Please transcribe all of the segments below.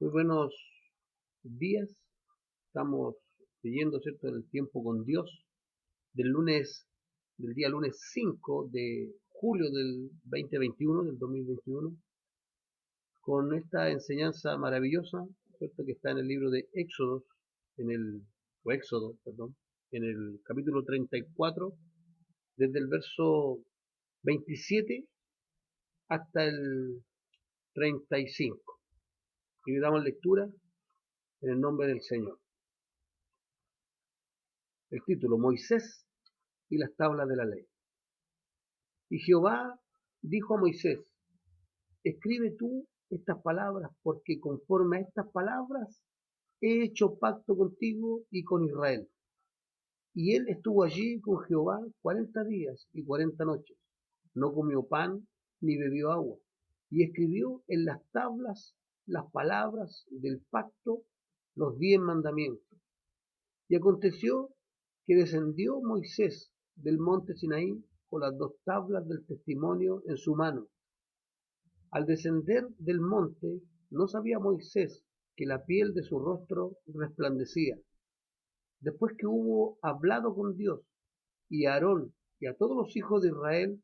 Muy buenos días. Estamos leyendo, ¿cierto?, el tiempo con Dios del día lunes 5 de julio del 2021, del 2021, con esta enseñanza maravillosa, ¿cierto?, que está en el libro de Éxodo, perdón, en el capítulo 34, desde el verso 27 hasta el 35. Y le damos lectura en el nombre del Señor. El título: Moisés y las tablas de la ley. Y Jehová dijo a Moisés: escribe tú estas palabras, porque conforme a estas palabras he hecho pacto contigo y con Israel. Y él estuvo allí con Jehová 40 días y 40 noches. No comió pan ni bebió agua. Y escribió en las tablas las palabras del pacto, los 10 mandamientos. Y aconteció que descendió Moisés del monte Sinaí con las 2 tablas del testimonio en su mano. Al descender del monte, no sabía Moisés que la piel de su rostro resplandecía. Después que hubo hablado con Dios, y a Aarón y a todos los hijos de Israel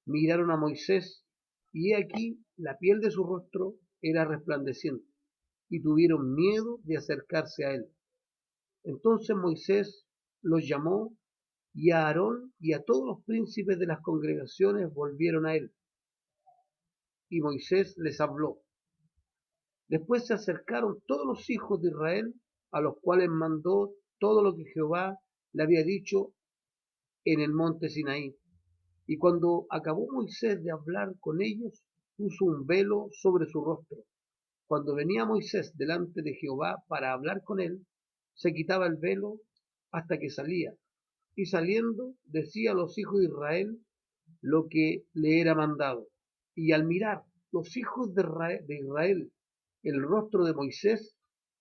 miraron a Moisés, y he aquí la piel de su rostro era resplandeciente, y tuvieron miedo de acercarse a él. Entonces Moisés los llamó, y a Aarón y a todos los príncipes de las congregaciones volvieron a él. Y Moisés les habló. Después se acercaron todos los hijos de Israel, a los cuales mandó todo lo que Jehová le había dicho en el monte Sinaí. Y cuando acabó Moisés de hablar con ellos, puso un velo sobre su rostro. Cuando venía Moisés delante de Jehová para hablar con él, se quitaba el velo hasta que salía. Y saliendo, decía a los hijos de Israel lo que le era mandado. Y al mirar los hijos de Israel el rostro de Moisés,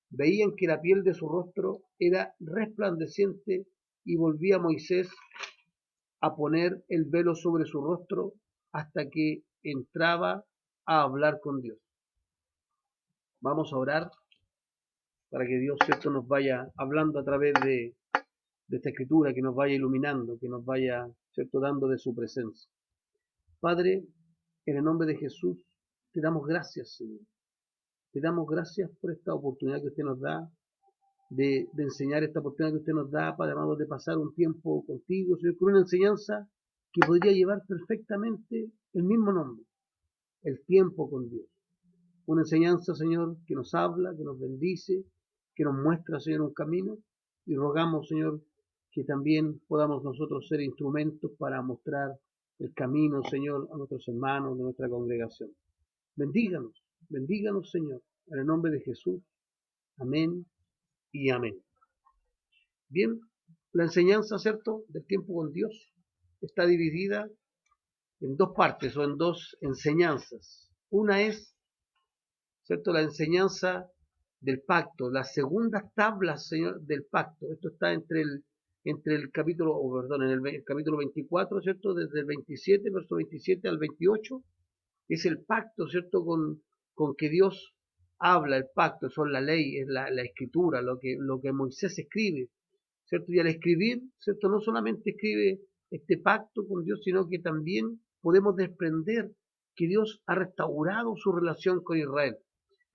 veían que la piel de su rostro era resplandeciente, y volvía Moisés a poner el velo sobre su rostro hasta que entraba a hablar con Dios. Vamos a orar para que Dios, ¿cierto?, nos vaya hablando a través de esta escritura, que nos vaya iluminando, que nos vaya, ¿cierto?, dando de su presencia. Padre, en el nombre de Jesús, te damos gracias, Señor. Te damos gracias por esta oportunidad que usted nos da de enseñar, esta oportunidad que usted nos da, Padre amado, de pasar un tiempo contigo, Señor, con una enseñanza que podría llevar perfectamente el mismo nombre: el tiempo con Dios. Una enseñanza, Señor, que nos habla, que nos bendice, que nos muestra, Señor, un camino, y rogamos, Señor, que también podamos nosotros ser instrumentos para mostrar el camino, Señor, a nuestros hermanos de nuestra congregación. Bendíganos, bendíganos, Señor, en el nombre de Jesús. Amén y amén. Bien, la enseñanza, ¿cierto?, del tiempo con Dios está dividida en 2 partes o en 2 enseñanzas. Una es, ¿cierto?, la enseñanza del pacto, las segundas tablas, Señor, del pacto. Esto está entre el capítulo, en el capítulo 24, ¿cierto?, desde el 27, verso 27 al 28, es el pacto, ¿cierto?, con que Dios habla. El pacto son la ley, es la escritura, lo que Moisés escribe, ¿cierto? Y al escribir, ¿cierto?, no solamente escribe este pacto con Dios, sino que también podemos desprender que Dios ha restaurado su relación con Israel.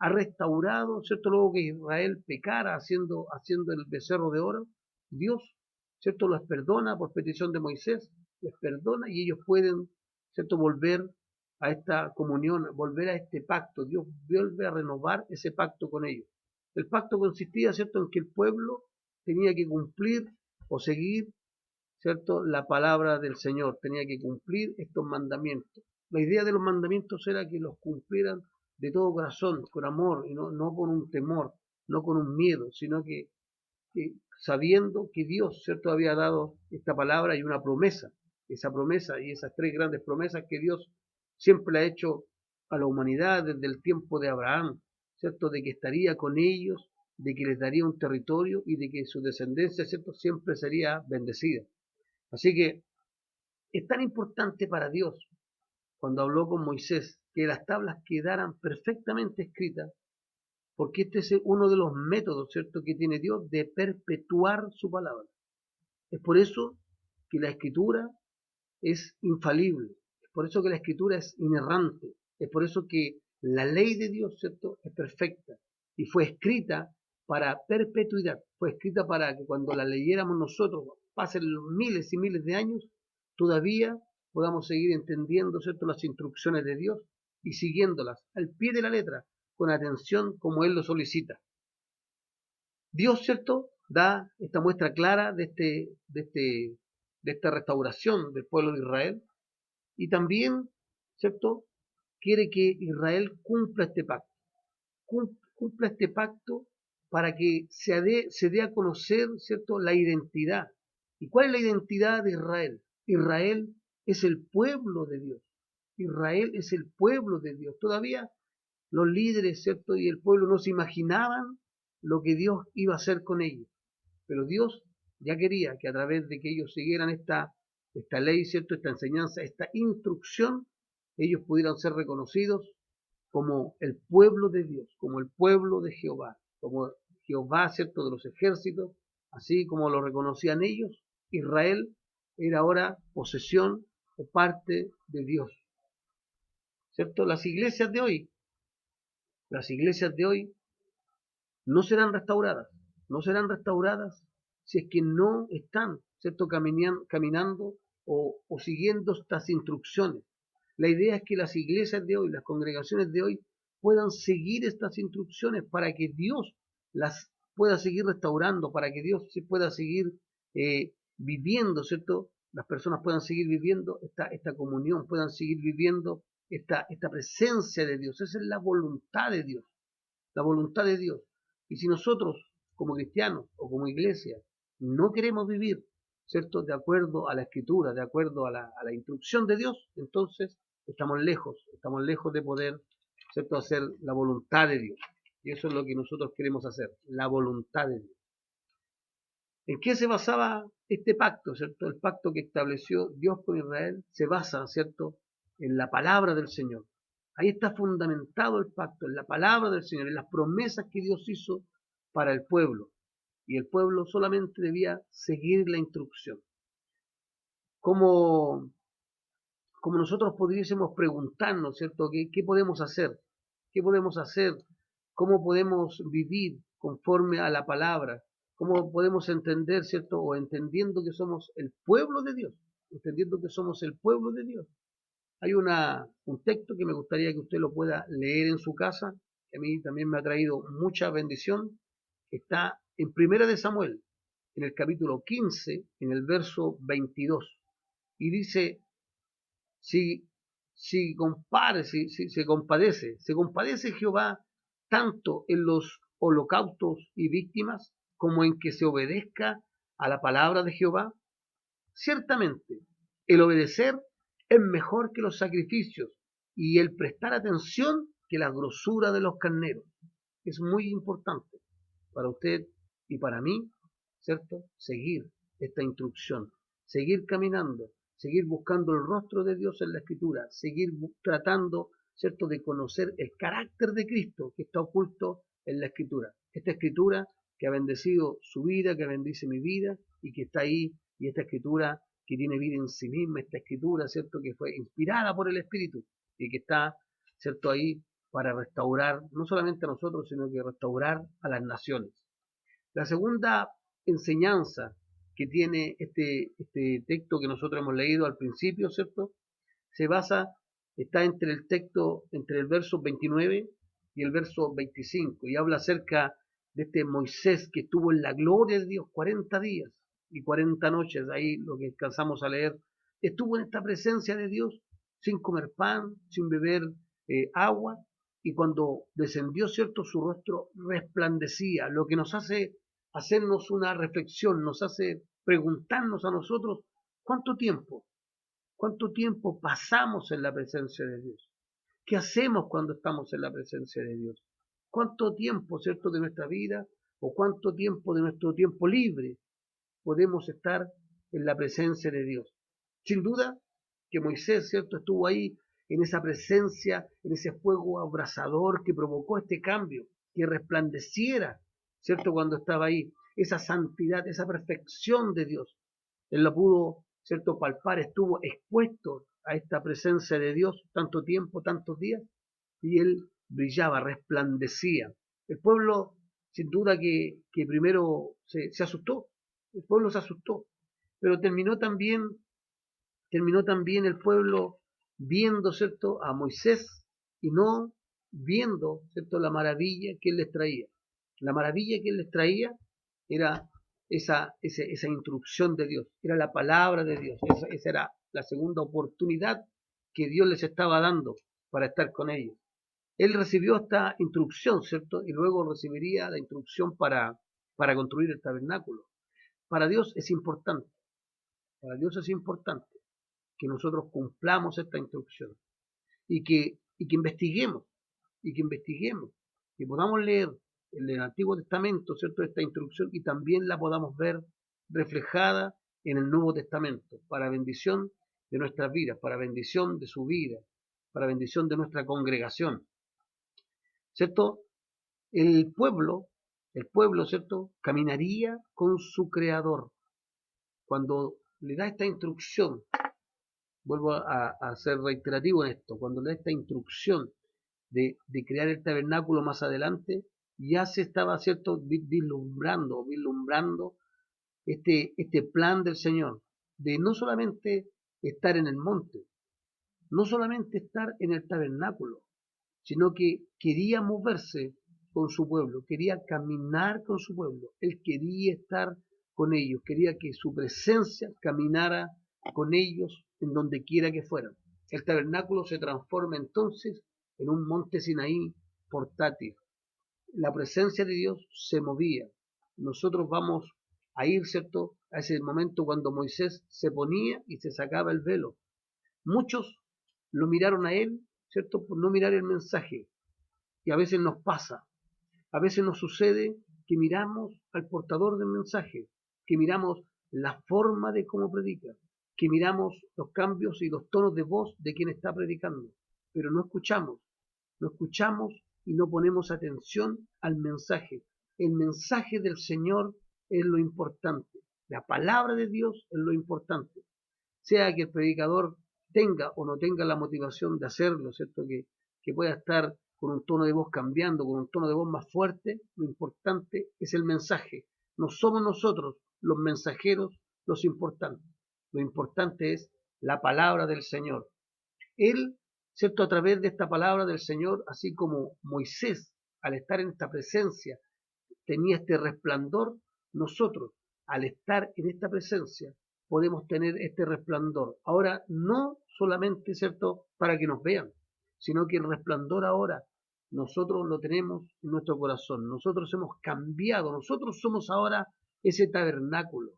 Ha restaurado, ¿cierto?, luego que Israel pecara haciendo el becerro de oro, Dios, ¿cierto?, los perdona por petición de Moisés, les perdona, y ellos pueden, ¿cierto?, volver a esta comunión, volver a este pacto. Dios vuelve a renovar ese pacto con ellos. El pacto consistía, ¿cierto?, en que el pueblo tenía que cumplir o seguir, ¿cierto?, la palabra del Señor, tenía que cumplir estos mandamientos. La idea de los mandamientos era que los cumplieran de todo corazón, con amor, y no con un temor, no con un miedo, sino que sabiendo que Dios, ¿cierto?, había dado esta palabra y una promesa. Esa promesa y esas 3 grandes promesas que Dios siempre ha hecho a la humanidad desde el tiempo de Abraham, ¿cierto?, de que estaría con ellos, de que les daría un territorio y de que su descendencia, ¿cierto?, siempre sería bendecida. Así que es tan importante para Dios, cuando habló con Moisés, que las tablas quedaran perfectamente escritas, porque este es uno de los métodos, ¿cierto?, que tiene Dios de perpetuar su palabra. Es por eso que la Escritura es infalible, es por eso que la Escritura es inerrante, es por eso que la ley de Dios, ¿cierto?, es perfecta y fue escrita para perpetuidad, fue escrita para que cuando la leyéramos nosotros, pasen los miles y miles de años, todavía podamos seguir entendiendo, ¿cierto?, las instrucciones de Dios y siguiéndolas al pie de la letra, con atención como Él lo solicita. Dios, ¿cierto?, da esta muestra clara de esta restauración del pueblo de Israel y también, ¿cierto?, quiere que Israel cumpla este pacto, cumpla este pacto para que se dé a conocer, ¿cierto?, la identidad. ¿Y cuál es la identidad de Israel? Israel es el pueblo de Dios. Israel es el pueblo de Dios. Todavía los líderes, ¿cierto?, y el pueblo no se imaginaban lo que Dios iba a hacer con ellos. Pero Dios ya quería que a través de que ellos siguieran esta ley, ¿cierto?, esta enseñanza, esta instrucción, ellos pudieran ser reconocidos como el pueblo de Dios, como el pueblo de Jehová, como Jehová, ¿cierto?, de los ejércitos, así como lo reconocían ellos. Israel era ahora posesión o parte de Dios, ¿cierto? Las iglesias de hoy no serán restauradas, no serán restauradas si es que no están, ¿cierto?, caminando o siguiendo estas instrucciones. La idea es que las iglesias de hoy, las congregaciones de hoy, puedan seguir estas instrucciones para que Dios las pueda seguir restaurando, para que Dios se pueda seguir viviendo, ¿cierto? Las personas puedan seguir viviendo esta comunión, puedan seguir viviendo esta presencia de Dios. Esa es la voluntad de Dios, la voluntad de Dios. Y si nosotros, como cristianos o como iglesia, no queremos vivir, ¿cierto?, de acuerdo a la Escritura, de acuerdo a la instrucción de Dios, entonces estamos lejos de poder, ¿cierto?, hacer la voluntad de Dios. Y eso es lo que nosotros queremos hacer, la voluntad de Dios. ¿En qué se basaba este pacto, ¿cierto? El pacto que estableció Dios con Israel se basa, ¿cierto?, en la palabra del Señor. Ahí está fundamentado el pacto, en la palabra del Señor, en las promesas que Dios hizo para el pueblo. Y el pueblo solamente debía seguir la instrucción. Como nosotros pudiésemos preguntarnos, ¿cierto?, ¿qué podemos hacer? ¿Qué podemos hacer? ¿Cómo podemos vivir conforme a la palabra? ¿Cómo podemos entender, ¿cierto?, o entendiendo que somos el pueblo de Dios? Entendiendo que somos el pueblo de Dios. Hay un texto que me gustaría que usted lo pueda leer en su casa, que a mí también me ha traído mucha bendición. Está en Primera de Samuel, en el capítulo 15, en el verso 22. Y dice, si se compadece Jehová tanto en los holocaustos y víctimas como en que se obedezca a la palabra de Jehová. Ciertamente, el obedecer es mejor que los sacrificios y el prestar atención que la grosura de los carneros. Es muy importante para usted y para mí, ¿cierto?, seguir esta instrucción, seguir caminando, seguir buscando el rostro de Dios en la Escritura, seguir tratando, ¿cierto?, de conocer el carácter de Cristo que está oculto en la Escritura. Esta Escritura que ha bendecido su vida, que bendice mi vida y que está ahí, y esta Escritura que tiene vida en sí misma, esta Escritura, ¿cierto?, que fue inspirada por el Espíritu y que está, ¿cierto?, ahí para restaurar no solamente a nosotros, sino que restaurar a las naciones. La segunda enseñanza que tiene este texto que nosotros hemos leído al principio, ¿cierto?, está entre el verso 29 y el verso 25, y habla acerca de este Moisés que estuvo en la gloria de Dios 40 días y 40 noches, ahí lo que alcanzamos a leer, estuvo en esta presencia de Dios sin comer pan, sin beber agua, y cuando descendió, ¿cierto?, su rostro resplandecía, lo que nos hace hacernos una reflexión, nos hace preguntarnos a nosotros, ¿cuánto tiempo pasamos en la presencia de Dios? ¿Qué hacemos cuando estamos en la presencia de Dios? ¿Cuánto tiempo, ¿cierto?, de nuestra vida o cuánto tiempo de nuestro tiempo libre podemos estar en la presencia de Dios? Sin duda que Moisés, ¿cierto?, estuvo ahí en esa presencia, en ese fuego abrasador que provocó este cambio. que resplandeciera, ¿cierto? Cuando estaba ahí, esa santidad, esa perfección de Dios. Él lo pudo, ¿cierto? Palpar, estuvo expuesto a esta presencia de Dios tanto tiempo, tantos días, y él brillaba, resplandecía. El pueblo, sin duda que primero se asustó, el pueblo se asustó, pero terminó también el pueblo viendo, ¿cierto?, a Moisés y no viendo, ¿cierto?, la maravilla que él les traía. La maravilla que él les traía era esa instrucción de Dios, era la palabra de Dios, esa era la segunda oportunidad que Dios les estaba dando para estar con ellos. Él recibió esta instrucción, ¿cierto? Y luego recibiría la instrucción para construir el tabernáculo. Para Dios es importante, para Dios es importante que nosotros cumplamos esta instrucción y que investiguemos, que podamos leer en el Antiguo Testamento, ¿cierto?, esta instrucción y también la podamos ver reflejada en el Nuevo Testamento, para bendición de nuestras vidas, para bendición de su vida, para bendición de nuestra congregación, ¿cierto? El pueblo, ¿cierto?, caminaría con su Creador. Cuando le da esta instrucción, vuelvo a ser reiterativo en esto, cuando le da esta instrucción de crear el tabernáculo más adelante, ya se estaba, ¿cierto?, vislumbrando este plan del Señor, de no solamente estar en el monte, no solamente estar en el tabernáculo, sino que quería moverse con su pueblo, quería caminar con su pueblo, él quería estar con ellos, quería que su presencia caminara con ellos en donde quiera que fueran. El tabernáculo se transforma entonces en un monte Sinaí portátil. La presencia de Dios se movía. Nosotros vamos a ir, ¿cierto?, a ese momento cuando Moisés se ponía y se sacaba el velo. Muchos lo miraron a él, ¿cierto?, por no mirar el mensaje. Y a veces nos pasa, a veces nos sucede que miramos al portador del mensaje, que miramos la forma de cómo predica, que miramos los cambios y los tonos de voz de quien está predicando, pero no escuchamos y no ponemos atención al mensaje. El mensaje del Señor es lo importante, la palabra de Dios es lo importante, sea que el predicador tenga o no tenga la motivación de hacerlo, ¿cierto? Que pueda estar con un tono de voz cambiando, con un tono de voz más fuerte, lo importante es el mensaje. No somos nosotros los mensajeros los importantes. Lo importante es la palabra del Señor. Él, ¿cierto?, a través de esta palabra del Señor, así como Moisés, al estar en esta presencia, tenía este resplandor, nosotros, al estar en esta presencia, podemos tener este resplandor. Ahora, no solamente, ¿cierto?, para que nos vean, sino que el resplandor ahora nosotros lo tenemos en nuestro corazón. Nosotros hemos cambiado, nosotros somos ahora ese tabernáculo.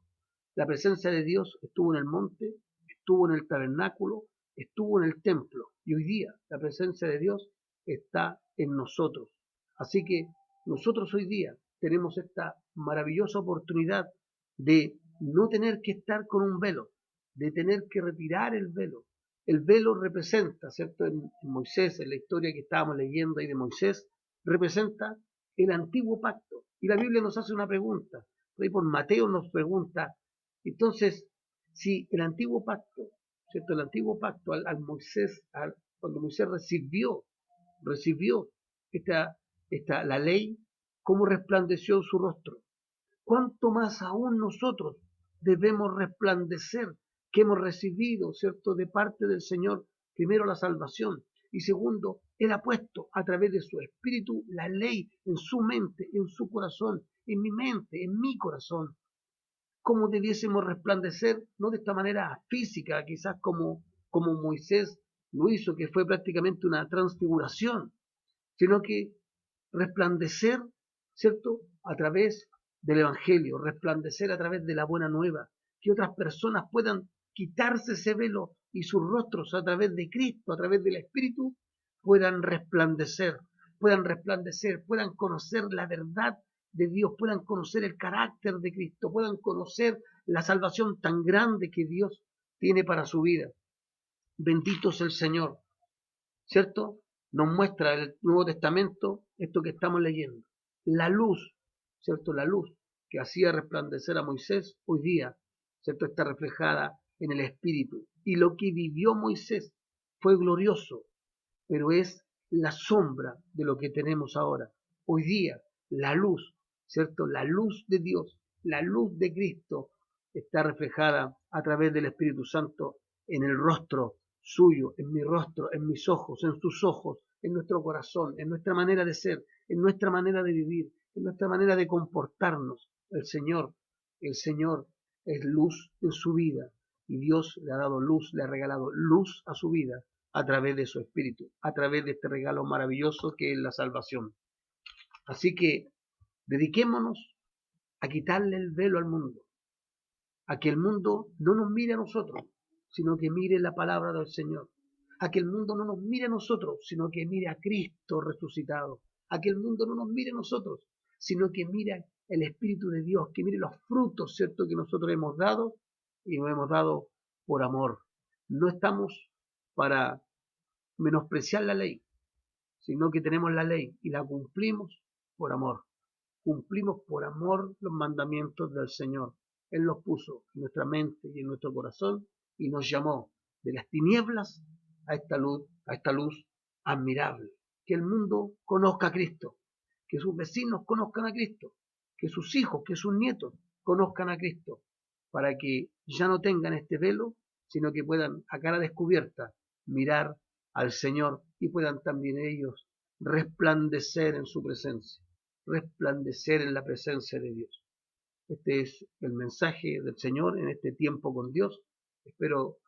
La presencia de Dios estuvo en el monte, estuvo en el tabernáculo, estuvo en el templo. Y hoy día la presencia de Dios está en nosotros. Así que nosotros hoy día tenemos esta maravillosa oportunidad de no tener que estar con un velo, de tener que retirar el velo. El velo representa, ¿cierto? En Moisés, en la historia que estábamos leyendo ahí de Moisés, representa el antiguo pacto. Y la Biblia nos hace una pregunta. Por ahí por Mateo nos pregunta, entonces, si el antiguo pacto, ¿cierto? El antiguo pacto al Moisés, cuando Moisés recibió la ley, cómo resplandeció en su rostro. ¿Cuánto más aún nosotros debemos resplandecer que hemos recibido, ¿cierto?, de parte del Señor, primero la salvación y segundo, Él ha puesto a través de su Espíritu la ley en su mente, en su corazón, en mi mente, en mi corazón. ¿Cómo debiésemos resplandecer? No de esta manera física, quizás como Moisés lo hizo, que fue prácticamente una transfiguración, sino que resplandecer, ¿cierto?, a través del Evangelio, resplandecer a través de la buena nueva, que otras personas puedan quitarse ese velo y sus rostros a través de Cristo, a través del Espíritu, puedan resplandecer, puedan conocer la verdad de Dios, puedan conocer el carácter de Cristo, puedan conocer la salvación tan grande que Dios tiene para su vida. Bendito es el Señor, ¿cierto? nos muestra el Nuevo Testamento esto que estamos leyendo. La luz, ¿cierto? La luz que hacía resplandecer a Moisés hoy día, ¿cierto? Está reflejada en el Espíritu. Y lo que vivió Moisés fue glorioso, pero es la sombra de lo que tenemos ahora. Hoy día, la luz, ¿cierto? La luz de Dios, la luz de Cristo está reflejada a través del Espíritu Santo en el rostro suyo, en mi rostro, en mis ojos, en sus ojos, en nuestro corazón, en nuestra manera de ser, en nuestra manera de vivir, en nuestra manera de comportarnos. El Señor es luz en su vida y Dios le ha dado luz, le ha regalado luz a su vida a través de su Espíritu, a través de este regalo maravilloso que es la salvación. Así que dediquémonos a quitarle el velo al mundo, a que el mundo no nos mire a nosotros, sino que mire la palabra del Señor, a que el mundo no nos mire a nosotros, sino que mire a Cristo resucitado, a que el mundo no nos mire a nosotros, sino que mire el Espíritu de Dios, que mire los frutos, ¿cierto?, que nosotros hemos dado y nos hemos dado por amor. No estamos para menospreciar la ley, sino que tenemos la ley y la cumplimos por amor. Cumplimos por amor los mandamientos del Señor. Él los puso en nuestra mente y en nuestro corazón y nos llamó de las tinieblas a esta luz admirable. Que el mundo conozca a Cristo, que sus vecinos conozcan a Cristo, que sus hijos, que sus nietos conozcan a Cristo, para que ya no tengan este velo, sino que puedan a cara descubierta mirar al Señor y puedan también ellos resplandecer en su presencia, resplandecer en la presencia de Dios. Este es el mensaje del Señor en este tiempo con Dios. Espero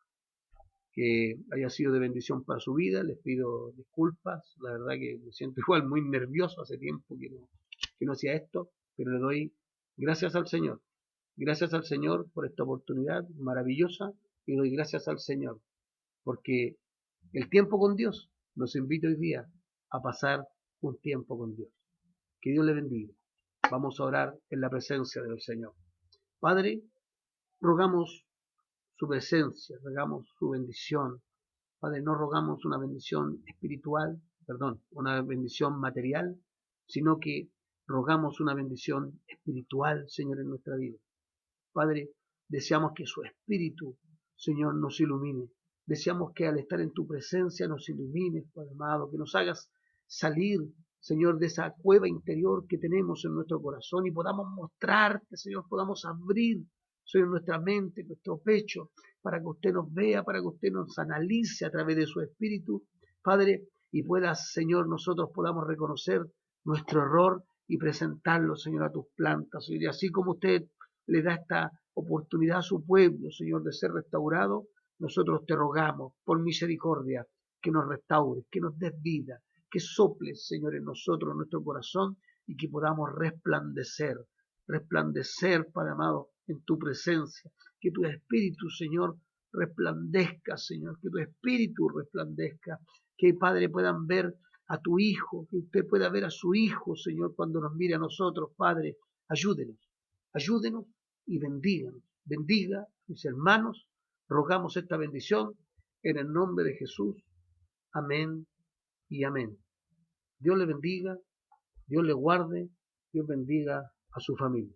que haya sido de bendición para su vida. Les pido disculpas, la verdad que me siento igual muy nervioso, hace tiempo que no hacía esto, pero le doy gracias al Señor. Gracias al Señor por esta oportunidad maravillosa y doy gracias al Señor porque el tiempo con Dios nos invita hoy día a pasar un tiempo con Dios. Que Dios le bendiga. Vamos a orar en la presencia del Señor. Padre, rogamos su presencia, rogamos su bendición. Padre, no rogamos una bendición espiritual, una bendición material, sino que rogamos una bendición espiritual, Señor, en nuestra vida. Padre, deseamos que su Espíritu, Señor, nos ilumine. Deseamos que al estar en tu presencia nos ilumines, Padre amado, que nos hagas salir, Señor, de esa cueva interior que tenemos en nuestro corazón y podamos mostrarte, Señor, podamos abrir, Señor, nuestra mente, nuestro pecho, para que usted nos vea, para que usted nos analice a través de su Espíritu, Padre, y puedas, Señor, nosotros podamos reconocer nuestro error y presentarlo, Señor, a tus plantas, Señor, y así como usted le da esta oportunidad a su pueblo, Señor, de ser restaurado, nosotros te rogamos por misericordia que nos restaures, que nos des vida, que soples, Señor, en nosotros, en nuestro corazón y que podamos resplandecer, Padre amado, en tu presencia, que tu Espíritu, Señor, resplandezca, Señor, que tu Espíritu resplandezca, que, Padre, puedan ver a tu Hijo, que usted pueda ver a su Hijo, Señor, cuando nos mire a nosotros, Padre, ayúdenos y bendíganos. Bendiga a mis hermanos. Rogamos esta bendición en el nombre de Jesús. Amén y amén. Dios le bendiga, Dios le guarde, Dios bendiga a su familia.